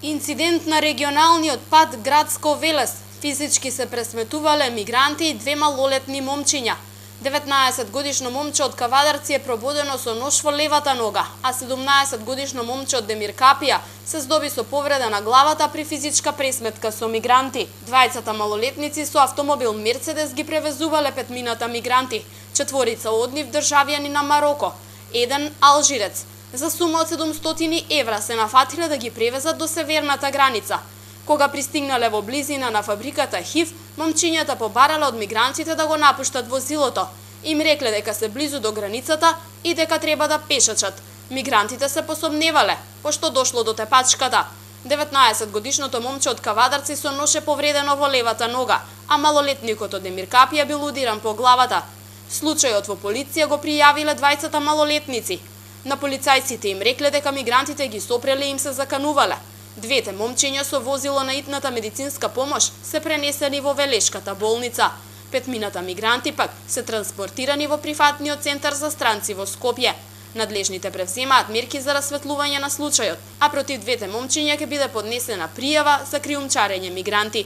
Инцидент на регионалниот пат Градско Велес. Физички се пресметувале мигранти и две малолетни момчиња. 19-годишно момче од Кавадарци е прободено со нож во левата нога, а 17-годишно момче од Демиркапија се здоби со повреда на главата при физичка пресметка со мигранти. Двајцата малолетници со автомобил Мерцедес ги превезувале петмината мигранти, четворица од нив државјани на Мароко, еден алжирец. За сума од 700 евра се нафатиле да ги превезат до северната граница. Кога пристигнале во близина на фабриката ХИВ, момчињата побарале од мигрантите да го напуштат возилото. Им рекле дека се близу до границата и дека треба да пешачат. Мигрантите се посомневале, пошто дошло до тепачката. 19-годишното момче од Кавадарци со нож е повредено во левата нога, а малолетникот од Демиркапија бил удиран по главата. Случајот во полиција го пријавиле двајцата малолетници. На полицајците им рекле дека мигрантите ги сопреле и им се заканувале. Двете момчиња со возило на итната медицинска помош се пренесени во Велешката болница. Петмината мигранти пак се транспортирани во прифатниот центар за странци во Скопје. Надлежните превземаат мерки за расветлување на случајот, а против двете момчиња ќе биде поднесена пријава за криумчарење мигранти.